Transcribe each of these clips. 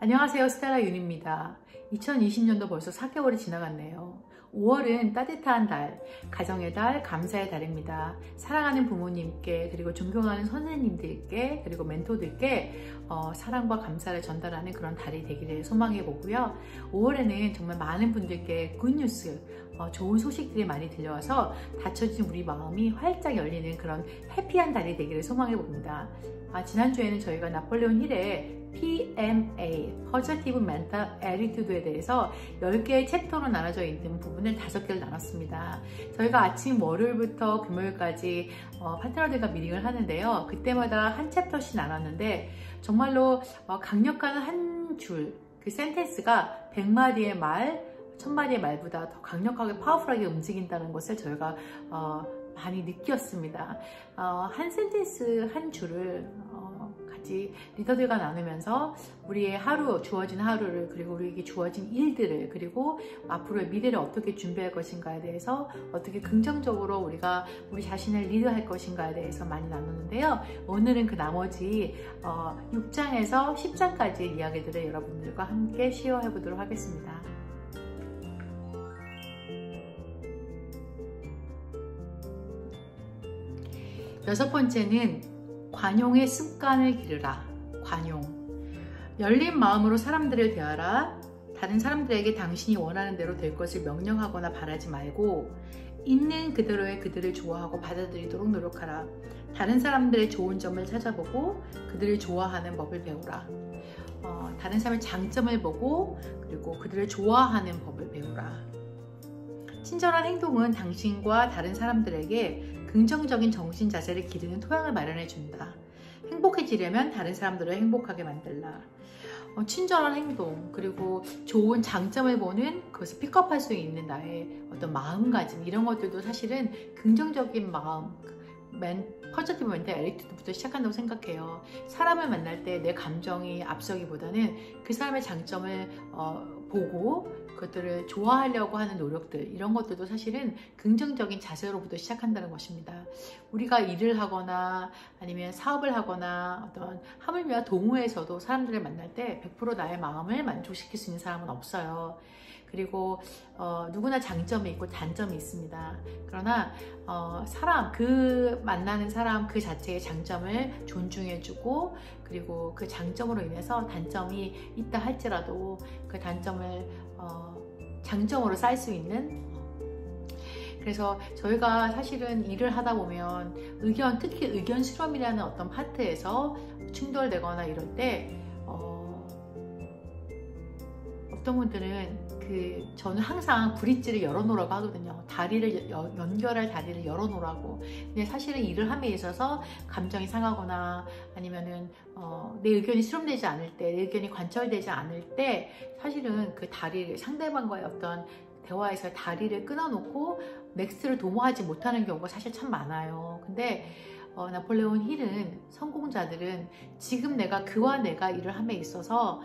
안녕하세요. 스텔라 윤입니다. 2020년도 벌써 4개월이 지나갔네요. 5월은 따뜻한 달, 가정의 달, 감사의 달입니다. 사랑하는 부모님께, 그리고 존경하는 선생님들께, 그리고 멘토들께 사랑과 감사를 전달하는 그런 달이 되기를 소망해 보고요. 5월에는 정말 많은 분들께 굿뉴스, 좋은 소식들이 많이 들려와서 닫혀진 우리 마음이 활짝 열리는 그런 해피한 달이 되기를 소망해 봅니다. 지난주에는 저희가 나폴레온 힐의 PMA, Positive Mental Attitude에 대해서 10개의 챕터로 나눠져 있는 부분을 5개를 나눴습니다. 저희가 아침 월요일부터 금요일까지 파트너들과 미팅을 하는데요. 그때마다 한 챕터씩 나눴는데 정말로 강력한 한 줄, 그 센텐스가 100마디의 말, 1000마디의 말보다 더 강력하게 파워풀하게 움직인다는 것을 저희가 많이 느꼈습니다. 한 센텐스 한 줄을 같이 리더들과 나누면서 우리의 하루, 주어진 하루를, 그리고 우리에게 주어진 일들을, 그리고 앞으로의 미래를 어떻게 준비할 것인가에 대해서, 어떻게 긍정적으로 우리가 우리 자신을 리드할 것인가에 대해서 많이 나누는데요. 오늘은 그 나머지 6장에서 10장까지의 이야기들을 여러분들과 함께 시어해 보도록 하겠습니다. 여섯 번째는 관용의 습관을 기르라. 관용. 열린 마음으로 사람들을 대하라. 다른 사람들에게 당신이 원하는 대로 될 것을 명령하거나 바라지 말고 있는 그대로의 그들을 좋아하고 받아들이도록 노력하라. 다른 사람들의 좋은 점을 찾아보고 그들을 좋아하는 법을 배우라. 다른 사람의 장점을 보고 그리고 그들을 좋아하는 법을 배우라. 친절한 행동은 당신과 다른 사람들에게 긍정적인 정신 자세를 기르는 토양을 마련해 준다. 행복해지려면 다른 사람들을 행복하게 만들라. 친절한 행동, 그리고 좋은 장점을 보는 그것을 픽업할 수 있는 나의 어떤 마음가짐, 이런 것들도 사실은 긍정적인 마음, 포지티브 멘탈 애티튜드부터 시작한다고 생각해요. 사람을 만날 때 내 감정이 앞서기보다는 그 사람의 장점을 보고 그것들을 좋아하려고 하는 노력들, 이런 것들도 사실은 긍정적인 자세로부터 시작한다는 것입니다. 우리가 일을 하거나 아니면 사업을 하거나 어떤 하물며 동호회에서도 사람들을 만날 때 100% 나의 마음을 만족시킬 수 있는 사람은 없어요. 그리고 누구나 장점이 있고 단점이 있습니다. 그러나 그 만나는 사람 그 자체의 장점을 존중해주고, 그리고 그 장점으로 인해서 단점이 있다 할지라도 그 단점을 장점으로 쌓을 수 있는, 그래서 저희가 사실은 일을 하다 보면 특히 의견 실험이라는 어떤 파트에서 충돌되거나 이럴 때 어떤 분들은 저는 항상 브릿지를 열어놓으라고 하거든요. 연결할 다리를 열어놓으라고. 근데 사실은 일을 함에 있어서 감정이 상하거나 아니면은 내 의견이 수렴되지 않을 때, 내 의견이 관철되지 않을 때 사실은 그 다리를, 상대방과의 어떤 대화에서 다리를 끊어놓고 넥스트를 도모하지 못하는 경우가 사실 참 많아요. 근데 나폴레온 힐은, 성공자들은 지금 그와 내가 일을 함에 있어서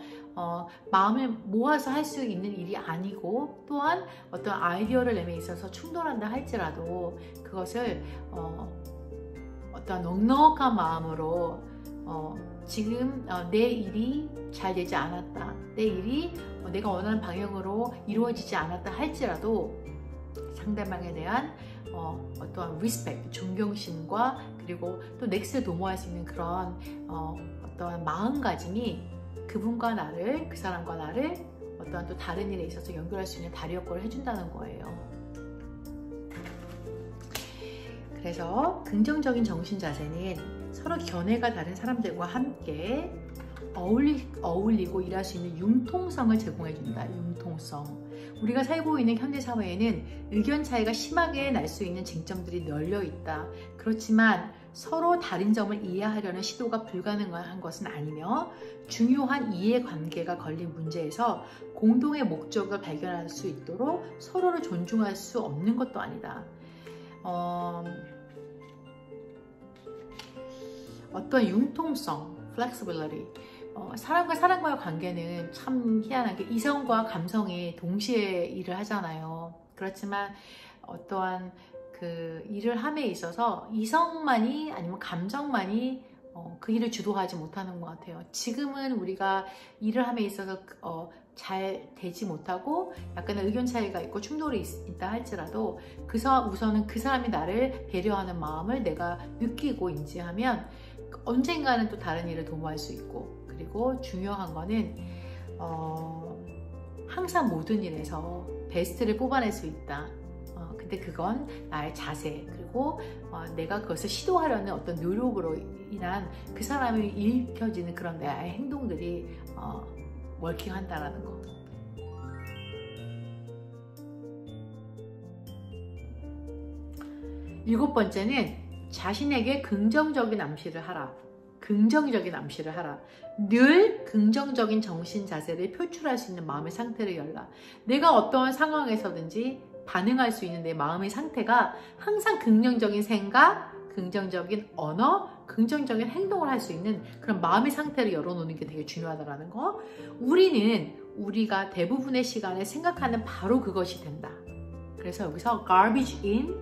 마음을 모아서 할 수 있는 일이 아니고, 또한 어떤 아이디어를 내에 있어서 충돌한다 할지라도 그것을 어떤 넉넉한 마음으로 지금 내 일이 잘 되지 않았다, 내 일이 내가 원하는 방향으로 이루어지지 않았다 할지라도 상대방에 대한 어떠한 리스펙트, 존경심과 그리고 또 넥스트를 도모할 수 있는 그런 어떠한 마음가짐이 그분과 나를, 그 사람과 나를 어떠한 또 다른 일에 있어서 연결할 수 있는 다리 역할을 해준다는 거예요. 그래서 긍정적인 정신 자세는 서로 견해가 다른 사람들과 함께 어울리고 일할 수 있는 융통성을 제공해준다. 융통성. 우리가 살고 있는 현대사회에는 의견 차이가 심하게 날 수 있는 쟁점들이 널려 있다. 그렇지만 서로 다른 점을 이해하려는 시도가 불가능한 것은 아니며, 중요한 이해관계가 걸린 문제에서 공동의 목적을 발견할 수 있도록 서로를 존중할 수 없는 것도 아니다. 어떤 융통성, flexibility. 사람과 사람과의 관계는 참 희한하게 이성과 감성이 동시에 일을 하잖아요. 그렇지만 어떠한 그 일을 함에 있어서 이성만이, 아니면 감정만이 그 일을 주도하지 못하는 것 같아요. 지금은 우리가 일을 함에 있어서 잘 되지 못하고 약간의 의견 차이가 있고 충돌이 있다 할지라도 우선은 그 사람이 나를 배려하는 마음을 내가 느끼고 인지하면 언젠가는 또 다른 일을 도모할 수 있고, 그리고 중요한 거는 항상 모든 일에서 베스트를 뽑아낼 수 있다. 근데 그건 나의 자세, 그리고 내가 그것을 시도하려는 어떤 노력으로 인한 그 사람이 일으켜지는 그런 나의 행동들이 워킹한다라는 거. 일곱 번째는 자신에게 긍정적인 암시를 하라. 긍정적인 암시를 하라. 늘 긍정적인 정신 자세를 표출할 수 있는 마음의 상태를 열라. 내가 어떠한 상황에서든지 반응할 수 있는 내 마음의 상태가 항상 긍정적인 생각, 긍정적인 언어, 긍정적인 행동을 할 수 있는 그런 마음의 상태를 열어놓는 게 되게 중요하다는 거. 우리가 대부분의 시간에 생각하는 바로 그것이 된다. 그래서 여기서 garbage in,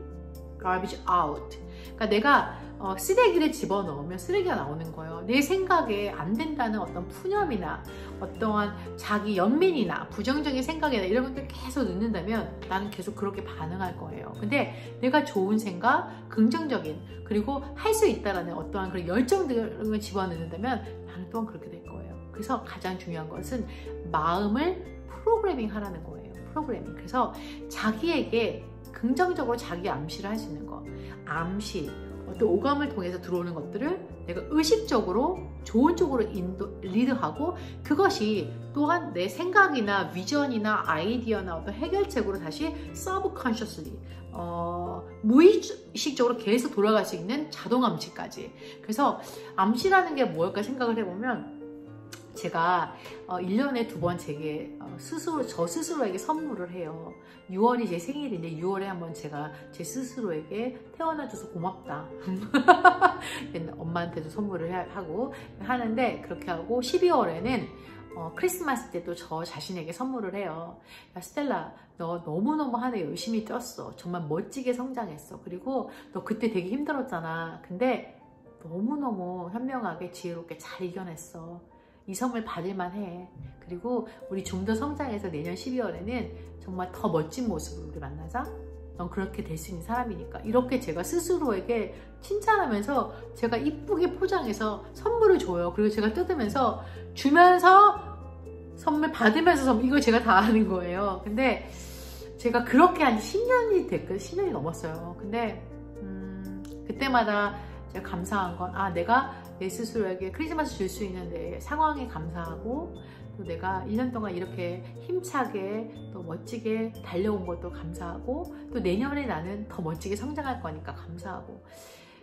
garbage out. 그러니까 내가 쓰레기를 집어넣으면 쓰레기가 나오는 거예요. 내 생각에 안 된다는 어떤 푸념이나 어떠한 자기 연민이나 부정적인 생각이나 이런 것들 계속 넣는다면 나는 계속 그렇게 반응할 거예요. 근데 내가 좋은 생각, 긍정적인, 그리고 할 수 있다라는 어떠한 그런 열정들을 집어넣는다면 나는 또한 그렇게 될 거예요. 그래서 가장 중요한 것은 마음을 프로그래밍 하라는 거예요. 프로그래밍. 그래서 자기에게 긍정적으로 자기 암시를 할 수 있는 거. 암시, 어떤 오감을 통해서 들어오는 것들을 내가 의식적으로 좋은 쪽으로 리드하고, 그것이 또한 내 생각이나 비전이나 아이디어나 어떤 해결책으로 다시 subconsciously 무의식적으로 계속 돌아갈 수 있는 자동 암시까지. 그래서 암시라는 게 뭘까 생각을 해보면, 제가 1년에 2번 제게 저 스스로에게 선물을 해요. 6월이 제 생일인데 6월에 한번 제가 제 스스로에게 태어나줘서 고맙다. 엄마한테도 선물을 하고 하는데, 그렇게 하고 12월에는 크리스마스 때 또 저 자신에게 선물을 해요. 야, 스텔라, 너 너무너무 한 해 열심히 뛰었어. 정말 멋지게 성장했어. 그리고 너 그때 되게 힘들었잖아. 근데 너무너무 현명하게 지혜롭게 잘 이겨냈어. 이 선물 받을만 해. 그리고 우리 좀 더 성장해서 내년 12월에는 정말 더 멋진 모습으로 우리 만나자. 넌 그렇게 될 수 있는 사람이니까. 이렇게 제가 스스로에게 칭찬하면서 제가 이쁘게 포장해서 선물을 줘요. 그리고 제가 뜯으면서 주면서 선물 받으면서 이걸 제가 다 하는 거예요. 근데 제가 그렇게 한 10년이 됐거든요. 10년이 넘었어요. 근데 그때마다 제가 감사한 건, 내가 내 스스로에게 크리스마스 줄 수 있는 내 상황에 감사하고, 또 내가 1년 동안 이렇게 힘차게 또 멋지게 달려온 것도 감사하고, 또 내년에 나는 더 멋지게 성장할 거니까 감사하고,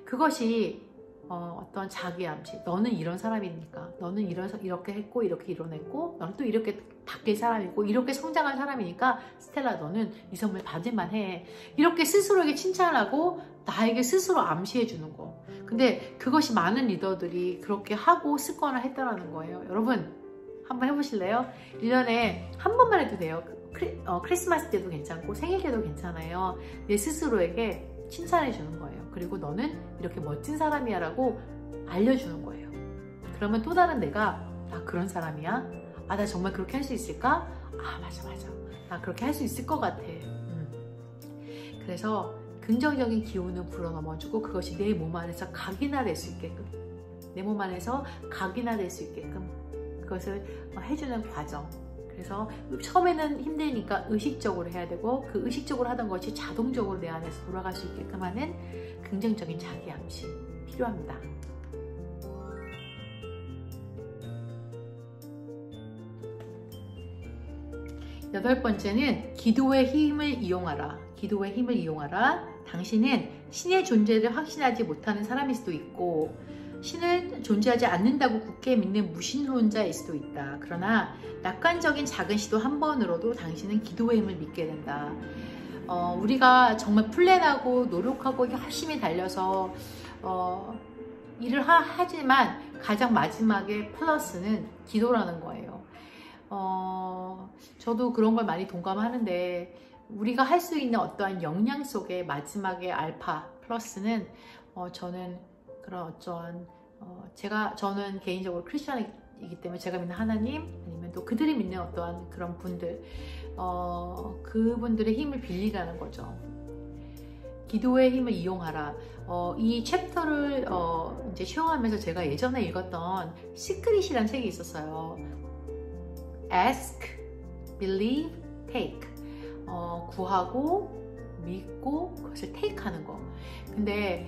그것이 어떤 자기 암시. 너는 이런 사람이니까, 너는 이렇게 했고 이렇게 이뤄냈고, 너는 또 이렇게 바뀔 사람이고 이렇게 성장할 사람이니까 스텔라, 너는 이 선물 받을만 해. 이렇게 스스로에게 칭찬을 하고 나에게 스스로 암시해 주는 거. 근데 그것이 많은 리더들이 그렇게 하고 습관을 했다라는 거예요. 여러분 한번 해보실래요? 1년에 한 번만 해도 돼요. 크리스마스 때도 괜찮고 생일 때도 괜찮아요. 내 스스로에게 칭찬해 주는 거예요. 그리고 너는 이렇게 멋진 사람이야 라고 알려주는 거예요. 그러면 또 다른 내가, 나 그런 사람이야? 나 정말 그렇게 할 수 있을까? 맞아. 나 그렇게 할 수 있을 것 같아. 그래서 긍정적인 기운을 불어넣어주고, 그것이 내 몸 안에서 각인화될 수 있게끔, 내 몸 안에서 각인화될 수 있게끔 그것을 해주는 과정. 그래서 처음에는 힘드니까 의식적으로 해야 되고, 그 의식적으로 하던 것이 자동적으로 내 안에서 돌아갈 수 있게끔 하는 긍정적인 자기 암시 필요합니다. 여덟 번째는 기도의 힘을 이용하라. 기도의 힘을 이용하라. 당신은 신의 존재를 확신하지 못하는 사람일 수도 있고, 신을 존재하지 않는다고 굳게 믿는 무신론자일 수도 있다. 그러나 낙관적인 작은 시도 한 번으로도 당신은 기도의 힘을 믿게 된다. 우리가 정말 플랜하고 노력하고 열심히 달려서 일을 하지만 가장 마지막에 플러스는 기도라는 거예요. 저도 그런 걸 많이 동감하는데, 우리가 할 수 있는 어떠한 역량 속에 마지막에 알파 플러스는 저는 그런 어쩌한 저는 개인적으로 크리스천이기 때문에 제가 믿는 하나님, 아니면 또 그들이 믿는 어떠한 그런 분들, 그분들의 힘을 빌리라는 거죠. 기도의 힘을 이용하라. 이 챕터를 이제 시험하면서 제가 예전에 읽었던 시크릿이라는 책이 있었어요. Ask, Believe, Take. 구하고 믿고 그것을 테이크하는 거. 근데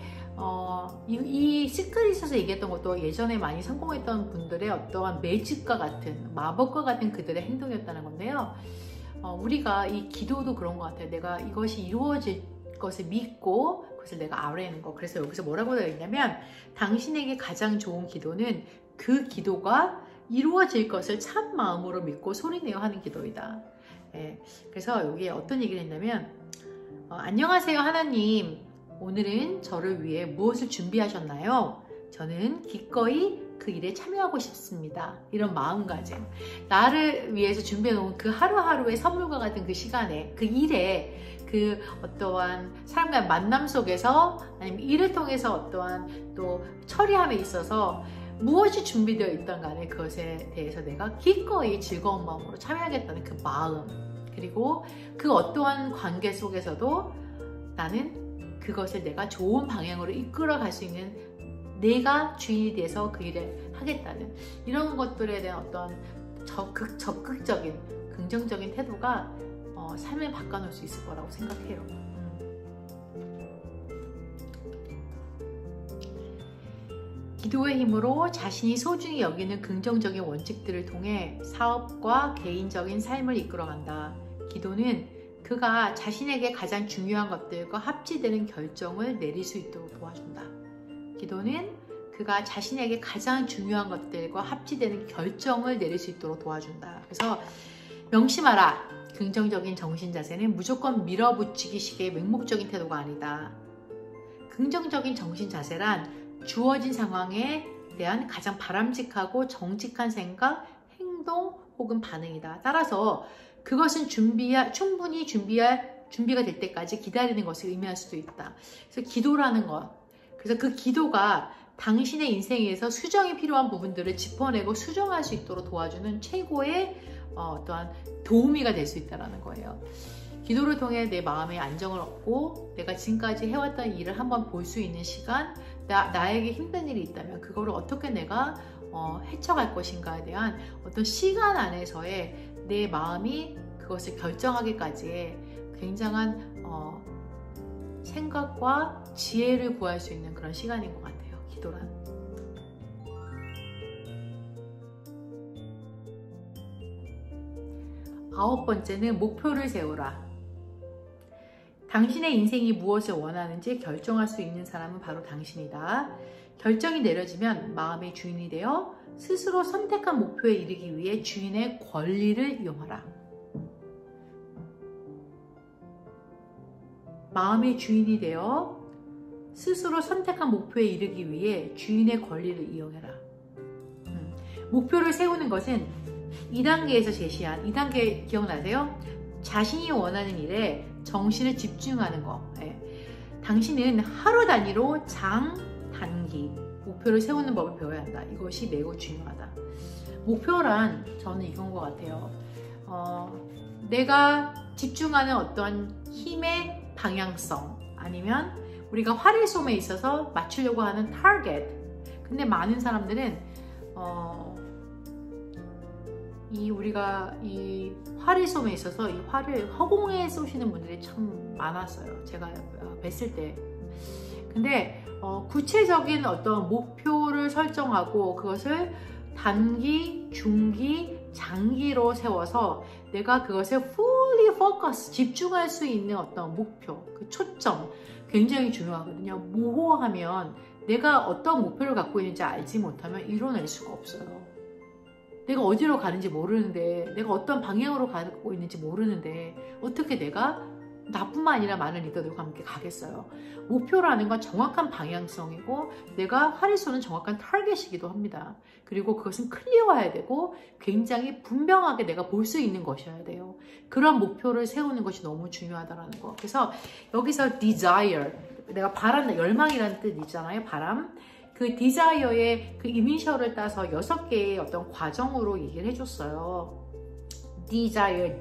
이 시크릿에서 얘기했던 것도 예전에 많이 성공했던 분들의 어떠한 매직과 같은, 마법과 같은 그들의 행동이었다는 건데요. 우리가 이 기도도 그런 것 같아요. 내가 이것이 이루어질 것을 믿고 그것을 내가 아뢰는 거. 그래서 여기서 뭐라고 되어 있냐면, 당신에게 가장 좋은 기도는 그 기도가 이루어질 것을 참 마음으로 믿고 소리내어 하는 기도이다. 그래서 여기에 어떤 얘기를 했냐면, 안녕하세요 하나님, 오늘은 저를 위해 무엇을 준비하셨나요? 저는 기꺼이 그 일에 참여하고 싶습니다. 이런 마음가짐. 나를 위해서 준비해 놓은 그 하루하루의 선물과 같은 그 시간에, 그 일에, 그 어떠한 사람과의 만남 속에서, 아니면 일을 통해서 어떠한 또 처리함에 있어서 무엇이 준비되어 있던 간에 그것에 대해서 내가 기꺼이 즐거운 마음으로 참여하겠다는 그 마음, 그리고 그 어떠한 관계 속에서도 나는 그것을 내가 좋은 방향으로 이끌어 갈 수 있는, 내가 주인이 돼서 그 일을 하겠다는 이런 것들에 대한 어떤 적극적인 긍정적인 태도가 삶을 바꿔놓을 수 있을 거라고 생각해요. 기도의 힘으로 자신이 소중히 여기는 긍정적인 원칙들을 통해 사업과 개인적인 삶을 이끌어간다. 기도는 그가 자신에게 가장 중요한 것들과 합치되는 결정을 내릴 수 있도록 도와준다. 기도는 그가 자신에게 가장 중요한 것들과 합치되는 결정을 내릴 수 있도록 도와준다. 그래서 명심하라. 긍정적인 정신 자세는 무조건 밀어붙이기식의 맹목적인 태도가 아니다. 긍정적인 정신 자세란 주어진 상황에 대한 가장 바람직하고 정직한 생각, 행동 혹은 반응이다. 따라서 그것은 준비가 될 때까지 기다리는 것을 의미할 수도 있다. 그래서 기도라는 것, 그래서 그 기도가 당신의 인생에서 수정이 필요한 부분들을 짚어내고 수정할 수 있도록 도와주는 최고의 어떠한 도우미가 될 수 있다는 거예요. 기도를 통해 내 마음의 안정을 얻고 내가 지금까지 해왔던 일을 한번 볼 수 있는 시간, 나에게 힘든 일이 있다면 그거를 어떻게 내가 헤쳐갈 것인가에 대한 어떤 시간 안에서의 내 마음이 그것을 결정하기까지의 굉장한 생각과 지혜를 구할 수 있는 그런 시간인 것 같아요. 기도란. 아홉 번째는 목표를 세우라. 당신의 인생이 무엇을 원하는지 결정할 수 있는 사람은 바로 당신이다. 결정이 내려지면 마음의 주인이 되어 스스로 선택한 목표에 이르기 위해 주인의 권리를 이용하라. 마음의 주인이 되어 스스로 선택한 목표에 이르기 위해 주인의 권리를 이용해라. 목표를 세우는 것은 2단계에서 제시한, 2단계 기억나세요? 자신이 원하는 일에 정신을 집중하는 거. 당신은 하루 단위로 장, 단기 목표를 세우는 법을 배워야 한다. 이것이 매우 중요하다. 목표란 저는 이건 것 같아요. 내가 집중하는 어떤 힘의 방향성, 아니면 우리가 활일솜에 있어서 맞추려고 하는 타겟. 근데 많은 사람들은 우리가 이 활일솜에 있어서 이 활을 허공에 쏘시는 분들이 참 많았어요. 제가 뵀을 때. 근데 구체적인 어떤 목표를 설정하고 그것을 단기, 중기, 장기로 세워서 내가 그것에 fully focus, 집중할 수 있는 어떤 목표, 그 초점 굉장히 중요하거든요. 모호하면 내가 어떤 목표를 갖고 있는지 알지 못하면 이뤄낼 수가 없어요. 내가 어디로 가는지 모르는데, 내가 어떤 방향으로 가고 있는지 모르는데 어떻게 내가 나뿐만 아니라 많은 리더들과 함께 가겠어요. 목표라는 건 정확한 방향성이고 내가 활일쏘는 정확한 타겟이기도 합니다. 그리고 그것은 클리어해야 되고 굉장히 분명하게 내가 볼 수 있는 것이어야 돼요. 그런 목표를 세우는 것이 너무 중요하다는 거. 그래서 여기서 desire, 내가 바람, 열망이라는 뜻 있잖아요. 바람. 그 desire의 그 이니셜을 따서 6개의 어떤 과정으로 얘기를 해줬어요. desire,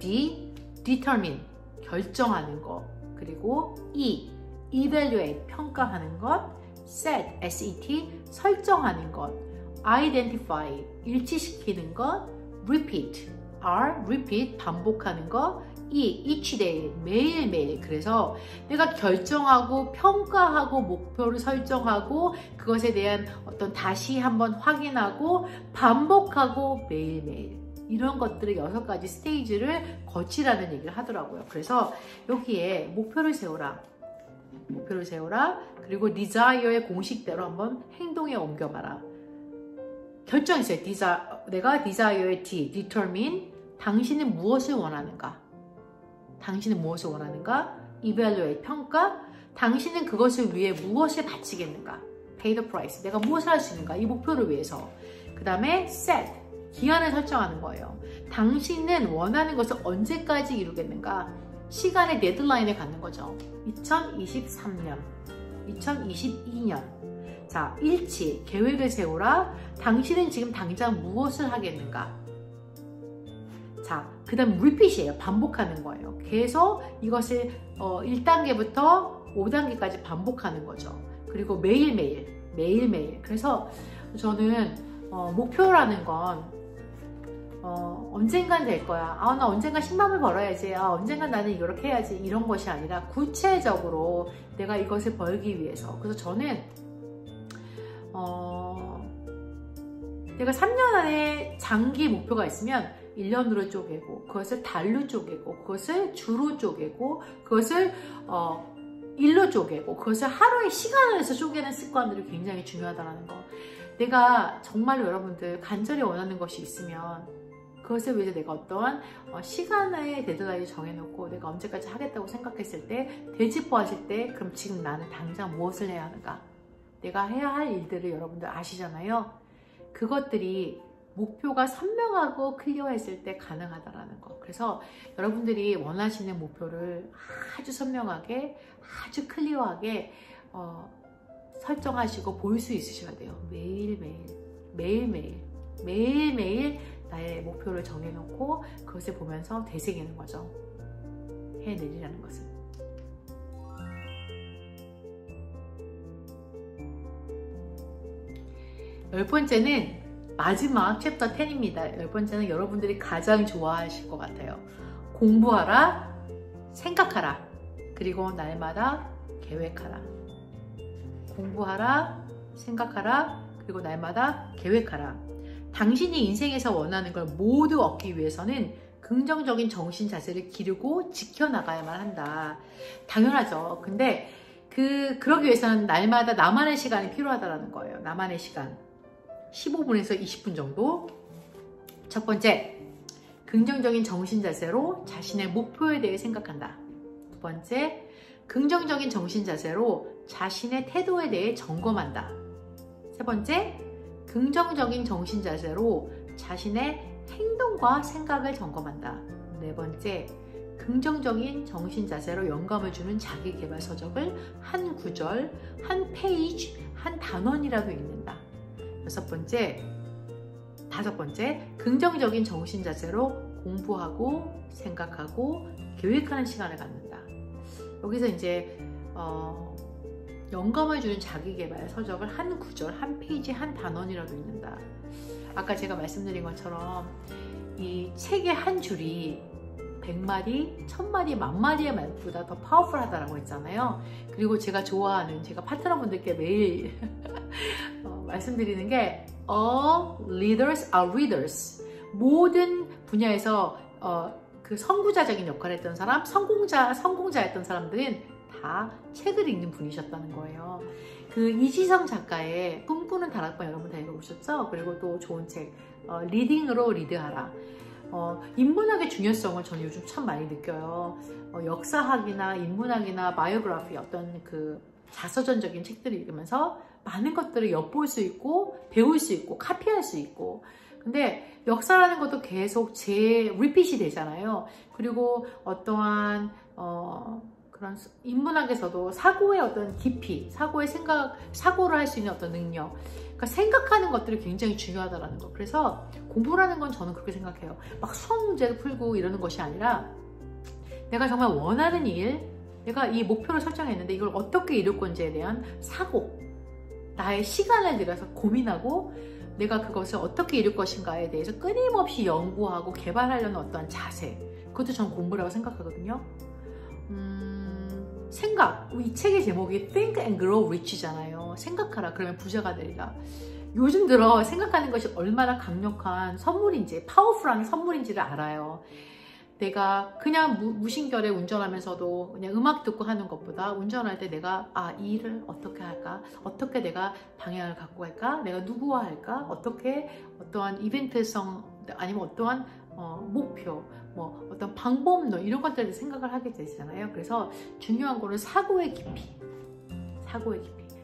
determine, 결정하는 것. 그리고 evaluate, 평가하는 것. set, set, 설정하는 것. identify, 일치시키는 것. repeat, repeat, 반복하는 것. each day, 매일매일. 그래서 내가 결정하고 평가하고 목표를 설정하고 그것에 대한 어떤 다시 한번 확인하고 반복하고 매일매일. 이런 것들을 6가지 스테이지를 거치라는 얘기를 하더라고요. 그래서 여기에 목표를 세워라. 목표를 세워라. 그리고 desire의 공식대로 한번 행동에 옮겨봐라. 결정했어요. 내가 desire의 determine. 당신은 무엇을 원하는가? 당신은 무엇을 원하는가? evaluate, 평가. 당신은 그것을 위해 무엇을 바치겠는가? pay the price. 내가 무엇을 할 수 있는가? 이 목표를 위해서. 그 다음에 set, 기한을 설정하는 거예요. 당신은 원하는 것을 언제까지 이루겠는가? 시간의 데드라인을 갖는 거죠. 2023년, 2022년. 자, 일치, 계획을 세우라. 당신은 지금 당장 무엇을 하겠는가? 자, 그 다음 repeat이에요. 반복하는 거예요. 계속 이것을 1단계부터 5단계까지 반복하는 거죠. 그리고 매일매일. 그래서 저는 목표라는 건 언젠간 될 거야. 나 언젠가 10만을 벌어야지. 언젠간 나는 이렇게 해야지. 이런 것이 아니라 구체적으로 내가 이것을 벌기 위해서. 그래서 저는 내가 3년 안에 장기 목표가 있으면 1년으로 쪼개고 그것을 달로 쪼개고 그것을 주로 쪼개고 그것을 일로 쪼개고 그것을 하루의 시간을 해서 쪼개는 습관들이 굉장히 중요하다는 거. 내가 정말로 여러분들 간절히 원하는 것이 있으면 그것을 위해서 내가 어떠한 시간의 데드라인을 정해놓고 내가 언제까지 하겠다고 생각했을 때 되짚어하실 때 그럼 지금 나는 당장 무엇을 해야 하는가? 내가 해야 할 일들을 여러분들 아시잖아요. 그것들이 목표가 선명하고 클리어했을 때 가능하다라는 거. 그래서 여러분들이 원하시는 목표를 아주 선명하게, 아주 클리어하게 설정하시고 볼 수 있으셔야 돼요. 매일매일 나의 목표를 정해놓고 그것을 보면서 되새기는 거죠. 해내리라는 것을. 열 번째는 마지막 챕터 10입니다. 10번째는 여러분들이 가장 좋아하실 것 같아요. 공부하라, 생각하라, 그리고 날마다 계획하라. 공부하라, 생각하라, 그리고 날마다 계획하라. 당신이 인생에서 원하는 걸 모두 얻기 위해서는 긍정적인 정신 자세를 기르고 지켜나가야만 한다. 당연하죠. 근데 그러기 위해서는 날마다 나만의 시간이 필요하다는 거예요. 나만의 시간. 15분에서 20분 정도. 첫 번째, 긍정적인 정신 자세로 자신의 목표에 대해 생각한다. 두 번째, 긍정적인 정신 자세로 자신의 태도에 대해 점검한다. 세 번째, 긍정적인 정신 자세로 자신의 행동과 생각을 점검한다. 네 번째, 긍정적인 정신 자세로 영감을 주는 자기계발 서적을 한 구절, 한 페이지, 한 단원이라도 읽는다. 다섯 번째, 긍정적인 정신 자세로 공부하고 생각하고 계획하는 시간을 갖는다. 여기서 이제 영감을 주는 자기계발 서적을 한 구절, 한 페이지, 한 단원이라도 읽는다. 아까 제가 말씀드린 것처럼 이 책의 한 줄이 100마디, 1000마디, 10,000마디의 말보다 더 파워풀하다고 했잖아요. 그리고 제가 좋아하는, 제가 파트너분들께 매일 말씀드리는 게 All leaders are readers. 모든 분야에서 그 선구자적인 역할을 했던 사람, 성공자였던 사람들은 다 책을 읽는 분이셨다는 거예요. 그 이지성 작가의 꿈꾸는 다락방 여러분 다 읽어보셨죠? 그리고 또 좋은 책 리딩으로 리드하라. 인문학의 중요성을 저는 요즘 참 많이 느껴요. 역사학이나 인문학이나 바이오그래피 어떤 그 자서전적인 책들을 읽으면서 많은 것들을 엿볼 수 있고 배울 수 있고 카피할 수 있고. 근데 역사라는 것도 계속 리핏이 되잖아요. 그리고 어떠한 그런 인문학에서도 사고의 어떤 깊이, 사고의 생각, 사고를 할 수 있는 어떤 능력, 그러니까 생각하는 것들이 굉장히 중요하다는 거. 그래서 공부라는 건 저는 그렇게 생각해요. 막 수학 문제를 풀고 이러는 것이 아니라 내가 정말 원하는 일, 내가 이 목표를 설정했는데 이걸 어떻게 이룰 건지에 대한 사고, 나의 시간을 들여서 고민하고 내가 그것을 어떻게 이룰 것인가에 대해서 끊임없이 연구하고 개발하려는 어떠한 자세, 그것도 전 공부라고 생각하거든요. 생각, 이 책의 제목이 Think and Grow Rich잖아요. 생각하라, 그러면 부자가 되리라. 요즘 들어 생각하는 것이 얼마나 강력한 선물인지, 파워풀한 선물인지를 알아요. 내가 그냥 무심결에 운전하면서도 그냥 음악 듣고 하는 것보다 운전할 때 내가 이 일을 어떻게 할까? 어떻게 내가 방향을 갖고 갈까? 내가 누구와 할까? 어떻게 어떠한 이벤트성 아니면 어떠한 목표, 뭐 어떤 방법론 이런 것들을 생각을 하게 되잖아요. 그래서 중요한 거는 사고의 깊이,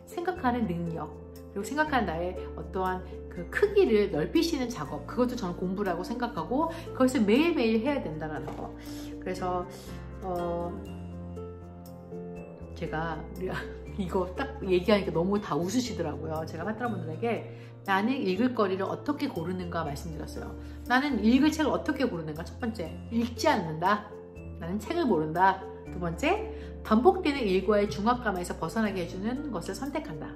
생각하는 능력, 그리고 생각하는 나의 어떠한 그 크기를 넓히시는 작업, 그것도 저는 공부라고 생각하고 그것을 매일매일 해야 된다는 거. 그래서 제가 이거 딱 얘기하니까 너무 다 웃으시더라고요. 제가 파트너분들에게 나는 읽을 거리를 어떻게 고르는가 말씀드렸어요. 나는 읽을 책을 어떻게 고르는가. 첫 번째, 읽지 않는다. 나는 책을 모른다. 두 번째, 반복되는 일과의 중압감에서 벗어나게 해주는 것을 선택한다.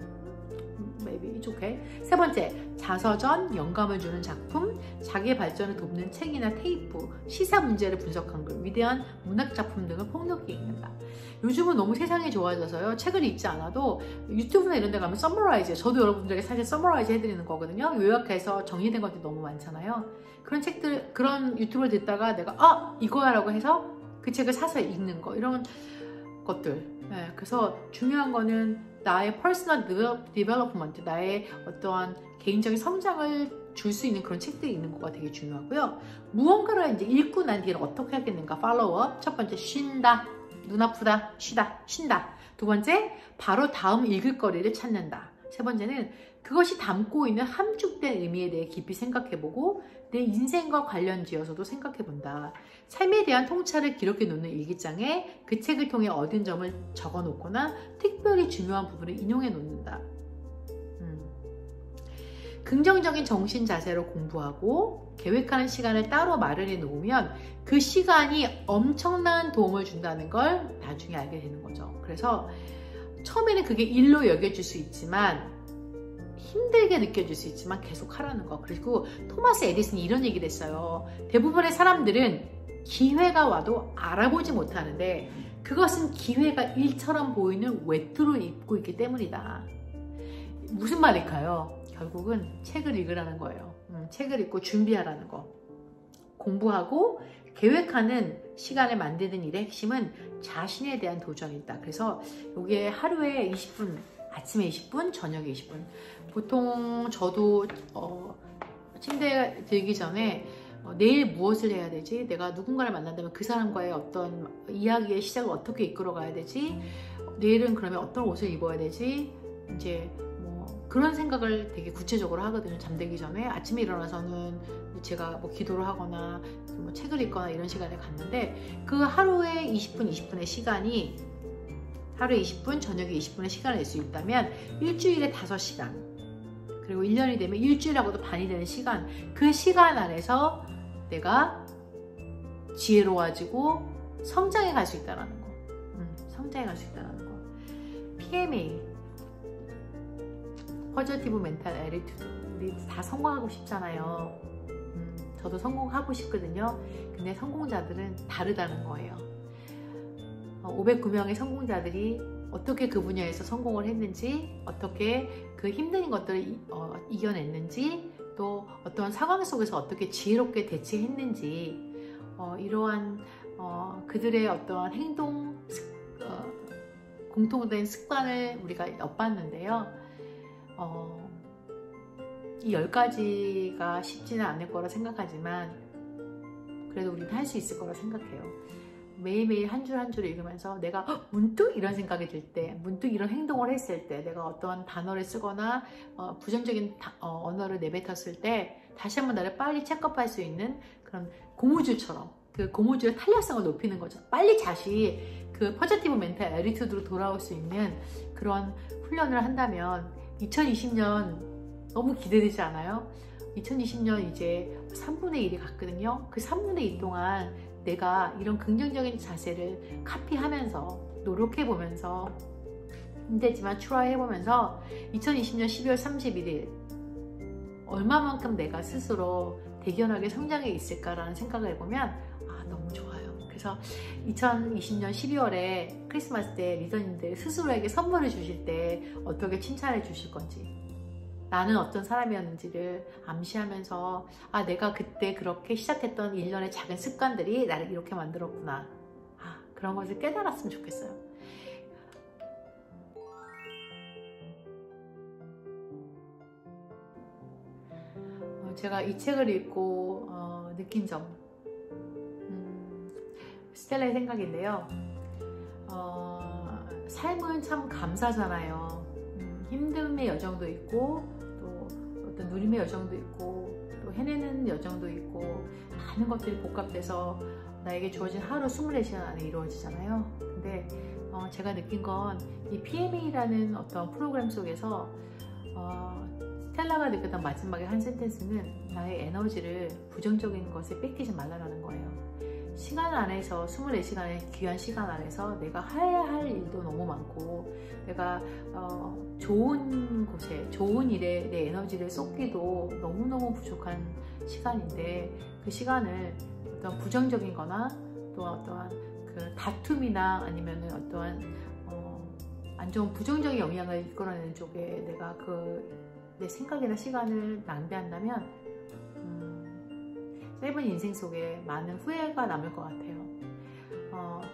Maybe it's okay. 세 번째, 자서전, 영감을 주는 작품, 자기의 발전을 돕는 책이나 테이프, 시사 문제를 분석한 글, 위대한 문학 작품 등을 폭넓게 읽는다. 요즘은 너무 세상이 좋아져서요. 책을 읽지 않아도 유튜브나 이런 데 가면 서머라이즈, 저도 여러분들에게 사실 서머라이즈 해드리는 거거든요. 요약해서 정리된 것들이 너무 많잖아요. 그런 책들, 그런 유튜브를 듣다가 내가 이거야 라고 해서 그 책을 사서 읽는 거, 이런 것들. 네, 그래서 중요한 거는 나의 퍼스널 디벨롭먼트, 나의 어떠한 개인적인 성장을 줄 수 있는 그런 책들이 있는 거가 되게 중요하고요. 무언가를 이제 읽고 난 뒤에 어떻게 하겠는가, 팔로우업. 첫 번째, 쉰다. 눈 아프다, 쉰다. 두 번째, 바로 다음 읽을 거리를 찾는다. 세 번째는 그것이 담고 있는 함축된 의미에 대해 깊이 생각해보고 내 인생과 관련지어서도 생각해본다. 삶에 대한 통찰을 기록해 놓는 일기장에 그 책을 통해 얻은 점을 적어놓거나 특별히 중요한 부분을 인용해 놓는다. 긍정적인 정신 자세로 공부하고 계획하는 시간을 따로 마련해 놓으면 그 시간이 엄청난 도움을 준다는 걸 나중에 알게 되는 거죠. 그래서 처음에는 그게 일로 여겨질 수 있지만, 힘들게 느껴질 수 있지만 계속 하라는 거. 그리고 토마스 에디슨이 이런 얘기를 했어요. 대부분의 사람들은 기회가 와도 알아보지 못하는데 그것은 기회가 일처럼 보이는 외투를 입고 있기 때문이다. 무슨 말일까요? 결국은 책을 읽으라는 거예요. 책을 읽고 준비하라는 거. 공부하고 계획하는 시간을 만드는 일의 핵심은 자신에 대한 도전이다. 그래서 이게 하루에 20분, 아침에 20분, 저녁에 20분. 보통 저도 침대에 들기 전에 내일 무엇을 해야 되지? 내가 누군가를 만난다면 그 사람과의 어떤 이야기의 시작을 어떻게 이끌어 가야 되지? 내일은 그러면 어떤 옷을 입어야 되지? 이제 뭐 그런 생각을 되게 구체적으로 하거든요. 잠들기 전에. 아침에 일어나서는 제가 뭐 기도를 하거나 뭐 책을 읽거나 이런 시간을 갖는데, 그 하루에 20분의 시간이 하루에 20분, 저녁에 20분의 시간을 낼 수 있다면 일주일에 5시간, 그리고 1년이 되면 일주일하고도 반이 되는 시간, 그 시간 안에서 내가 지혜로워지고 성장해 갈 수 있다는 거. 성장해 갈 수 있다는 거. PMA, 포지티브 멘탈 애티튜드. 우리 다 성공하고 싶잖아요. 저도 성공하고 싶거든요. 근데 성공자들은 다르다는 거예요. 509명의 성공자들이 어떻게 그 분야에서 성공을 했는지, 어떻게 그 힘든 것들을 이겨냈는지, 또 어떠한 상황 속에서 어떻게 지혜롭게 대처했는지, 이러한 그들의 어떠한 행동, 공통된 습관을 우리가 엿봤는데요. 이 10가지가 쉽지는 않을 거라 생각하지만 그래도 우리는 할 수 있을 거라 생각해요. 매일매일 한 줄 한 줄을 읽으면서 내가 문득 이런 생각이 들 때, 문득 이런 행동을 했을 때, 내가 어떤 단어를 쓰거나 부정적인 언어를 내뱉었을 때 다시 한번 나를 빨리 체크업할 수 있는 그런 고무줄처럼, 그 고무줄의 탄력성을 높이는 거죠. 빨리 다시 그 포지티브 멘탈 애티튜드로 돌아올 수 있는 그런 훈련을 한다면 2020년 너무 기대되지 않아요? 2020년 이제 3분의 1이 갔거든요. 그 3분의 1 동안 내가 이런 긍정적인 자세를 카피하면서 노력해보면서 힘들지만 트라이해보면서 2020년 12월 31일 얼마만큼 내가 스스로 대견하게 성장해 있을까라는 생각을 해보면 너무 좋아요. 그래서 2020년 12월에 크리스마스 때 리더님들 스스로에게 선물을 주실 때 어떻게 칭찬해 주실 건지, 나는 어떤 사람이었는지를 암시하면서 내가 그때 그렇게 시작했던 일련의 작은 습관들이 나를 이렇게 만들었구나, 그런 것을 깨달았으면 좋겠어요. 제가 이 책을 읽고 느낀 점, 스텔라의 생각인데요. 삶은 참 감사잖아요. 힘듦의 여정도 있고 또 어떤 누림의 여정도 있고 또 해내는 여정도 있고 많은 것들이 복합돼서 나에게 주어진 하루 24시간 안에 이루어지잖아요. 근데 제가 느낀 건 이 PMA라는 어떤 프로그램 속에서 스텔라가 느꼈던 마지막에 한 센텐스는 나의 에너지를 부정적인 것에 뺏기지 말라는 거예요. 시간 안에서 24시간의 귀한 시간 안에서 내가 해야 할 일도 너무 많고 내가 좋은 곳에 좋은 일에 내 에너지를 쏟기도 너무너무 부족한 시간인데 그 시간을 어떤 부정적인 거나 또 어떠한 그 다툼이나 아니면은 어떠한 안 좋은 부정적인 영향을 이끌어내는 쪽에 내가 내 생각이나 시간을 낭비한다면 짧은 인생 속에 많은 후회가 남을 것 같아요.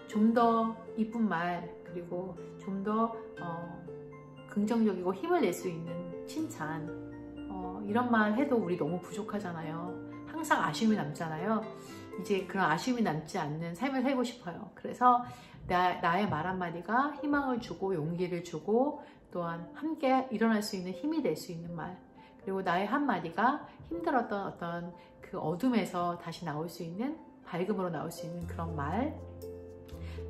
좀 더 이쁜 말, 그리고 좀 더 긍정적이고 힘을 낼 수 있는 칭찬, 이런 말 해도 우리 너무 부족하잖아요. 항상 아쉬움이 남잖아요. 이제 그런 아쉬움이 남지 않는 삶을 살고 싶어요. 그래서 나의 말 한마디가 희망을 주고 용기를 주고 또한 함께 일어날 수 있는 힘이 될 수 있는 말, 그리고 나의 한마디가 힘들었던 어떤 그 어둠에서 다시 나올 수 있는 밝음으로 나올 수 있는 그런 말,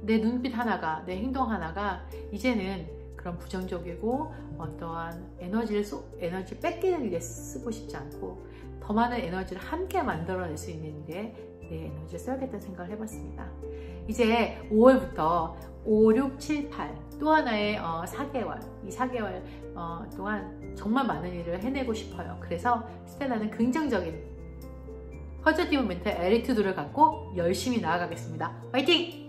내 눈빛 하나가, 내 행동 하나가 이제는 그런 부정적이고 어떠한 에너지 뺏기는 일에 쓰고 싶지 않고 더 많은 에너지를 함께 만들어낼 수 있는 일에 내 에너지를 써야겠다는 생각을 해봤습니다. 이제 5월부터 5, 6, 7, 8 또 하나의 4개월, 이 4개월 동안 정말 많은 일을 해내고 싶어요. 그래서 스텔라는 긍정적인 포지티브 멘탈 애티튜드를 갖고 열심히 나아가겠습니다. 화이팅!